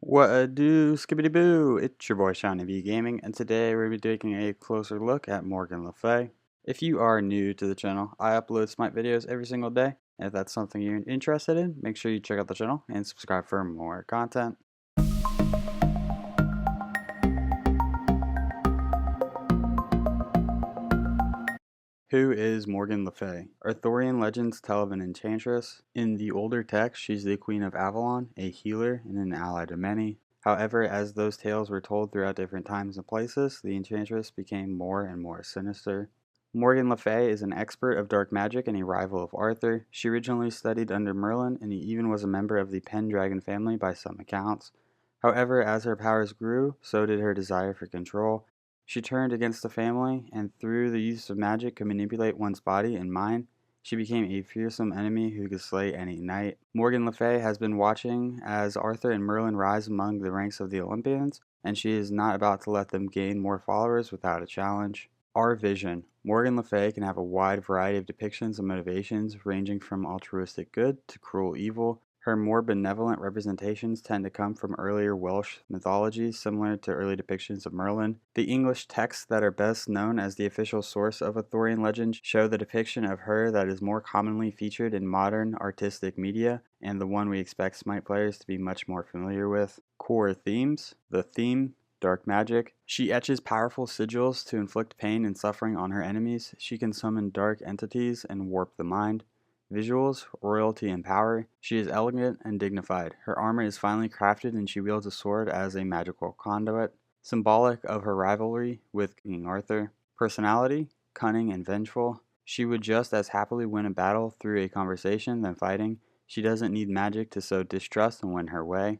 What a do, skibbity boo! It's your boy Shiny V Gaming, and today we're going to be taking a closer look at Morgan Le Fay. If you are new to the channel, I upload Smite videos every single day, and if that's something you're interested in, make sure you check out the channel and subscribe for more content. Who is Morgan Le Fay? Arthurian legends tell of an enchantress. In the older text, she's the Queen of Avalon, a healer and an ally to many. However, as those tales were told throughout different times and places, the enchantress became more and more sinister. Morgan Le Fay is an expert of dark magic and a rival of Arthur. She originally studied under Merlin, and he even was a member of the Pendragon family by some accounts. However, as her powers grew, so did her desire for control. She turned against the family, and through the use of magic could manipulate one's body and mind. She became a fearsome enemy who could slay any knight. Morgan Le Fay has been watching as Arthur and Merlin rise among the ranks of the Olympians, and she is not about to let them gain more followers without a challenge. Our vision. Morgan Le Fay can have a wide variety of depictions and motivations, ranging from altruistic good to cruel evil. Her more benevolent representations tend to come from earlier Welsh mythology, similar to early depictions of Merlin. The English texts that are best known as the official source of Arthurian legend show the depiction of her that is more commonly featured in modern artistic media, and the one we expect Smite players to be much more familiar with. Core themes. The theme, dark magic. She etches powerful sigils to inflict pain and suffering on her enemies. She can summon dark entities and warp the mind. Visuals, royalty, and power. She is elegant and dignified. Her armor is finely crafted and she wields a sword as a magical conduit, symbolic of her rivalry with King Arthur. Personality, cunning and vengeful. She would just as happily win a battle through a conversation than fighting. She doesn't need magic to sow distrust and win her way.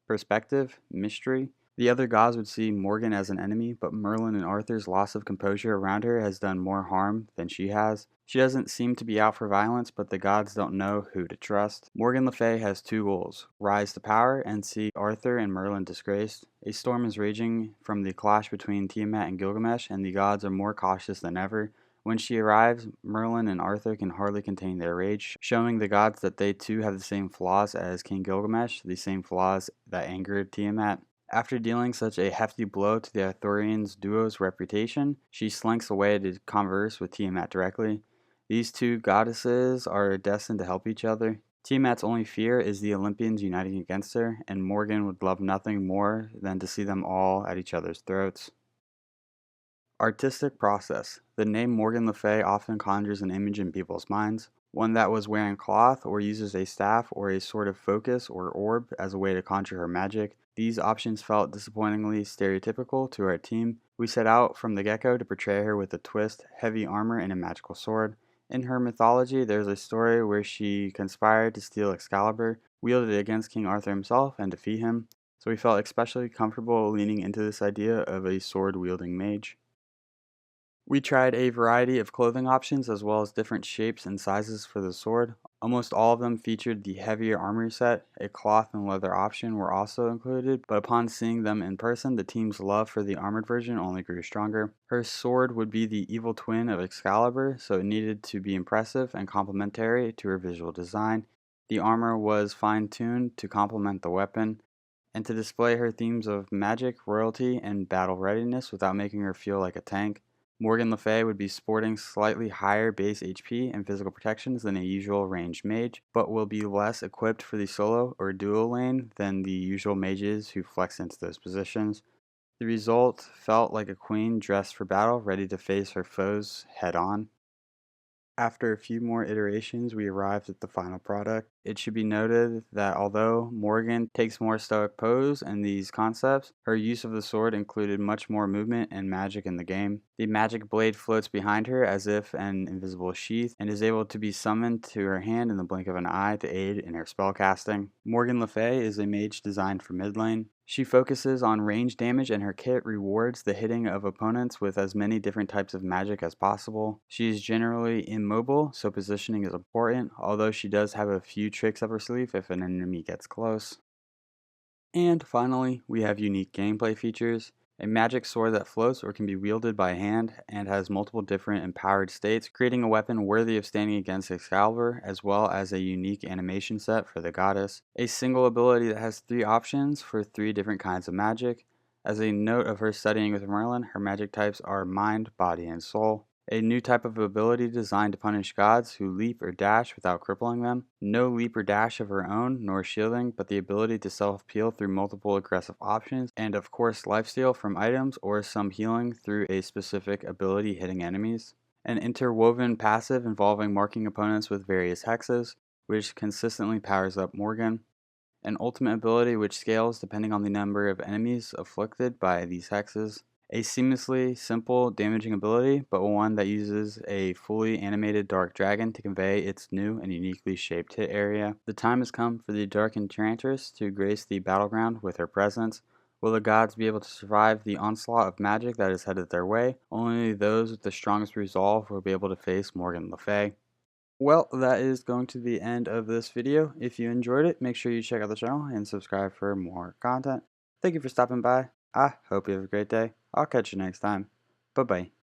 Perspective, mystery. The other gods would see Morgan as an enemy, but Merlin and Arthur's loss of composure around her has done more harm than she has. She doesn't seem to be out for violence, but the gods don't know who to trust. Morgan Le Fay has two goals: rise to power and see Arthur and Merlin disgraced. A storm is raging from the clash between Tiamat and Gilgamesh, and the gods are more cautious than ever. When she arrives, Merlin and Arthur can hardly contain their rage, showing the gods that they too have the same flaws as King Gilgamesh, the same flaws that angered Tiamat. After dealing such a hefty blow to the Arthurians' duo's reputation, she slinks away to converse with Tiamat directly. These two goddesses are destined to help each other. Tiamat's only fear is the Olympians uniting against her, and Morgan would love nothing more than to see them all at each other's throats. Artistic process. The name Morgan Le Fay often conjures an image in people's minds, one that was wearing cloth or uses a staff or a sort of focus or orb as a way to conjure her magic. These options felt disappointingly stereotypical to our team. We set out from the get-go to portray her with a twist, heavy armor, and a magical sword. In her mythology, there's a story where she conspired to steal Excalibur, wield it against King Arthur himself, and defeat him, so we felt especially comfortable leaning into this idea of a sword-wielding mage. We tried a variety of clothing options as well as different shapes and sizes for the sword. Almost all of them featured the heavier armor set. A cloth and leather option were also included, but upon seeing them in person, the team's love for the armored version only grew stronger. Her sword would be the evil twin of Excalibur, so it needed to be impressive and complementary to her visual design. The armor was fine-tuned to complement the weapon and to display her themes of magic, royalty, and battle readiness without making her feel like a tank. Morgan Le Fay would be sporting slightly higher base HP and physical protections than a usual ranged mage, but will be less equipped for the solo or duo lane than the usual mages who flex into those positions. The result felt like a queen dressed for battle, ready to face her foes head on. After a few more iterations, we arrived at the final product. It should be noted that although Morgan takes more stoic pose in these concepts, her use of the sword included much more movement and magic in the game. The magic blade floats behind her as if an invisible sheath and is able to be summoned to her hand in the blink of an eye to aid in her spellcasting. Morgan Le Fay is a mage designed for mid lane. She focuses on range damage and her kit rewards the hitting of opponents with as many different types of magic as possible. She is generally immobile, so positioning is important, although she does have a few tricks up her sleeve if an enemy gets close. And finally, we have unique gameplay features. A magic sword that floats or can be wielded by hand and has multiple different empowered states, creating a weapon worthy of standing against Excalibur, as well as a unique animation set for the goddess. A single ability that has 3 options for 3 different kinds of magic. As a note of her studying with Merlin, her magic types are mind, body, and soul. A new type of ability designed to punish gods who leap or dash without crippling them. No leap or dash of her own, nor shielding, but the ability to self-heal through multiple aggressive options, and of course lifesteal from items or some healing through a specific ability hitting enemies. An interwoven passive involving marking opponents with various hexes, which consistently powers up Morgan. An ultimate ability which scales depending on the number of enemies afflicted by these hexes. A seamlessly simple damaging ability, but one that uses a fully animated dark dragon to convey its new and uniquely shaped hit area. The time has come for the dark enchantress to grace the battleground with her presence. Will the gods be able to survive the onslaught of magic that is headed their way? Only those with the strongest resolve will be able to face Morgan Le Fay. Well, that is going to be the end of this video. If you enjoyed it, make sure you check out the channel and subscribe for more content. Thank you for stopping by. I hope you have a great day. I'll catch you next time. Bye-bye.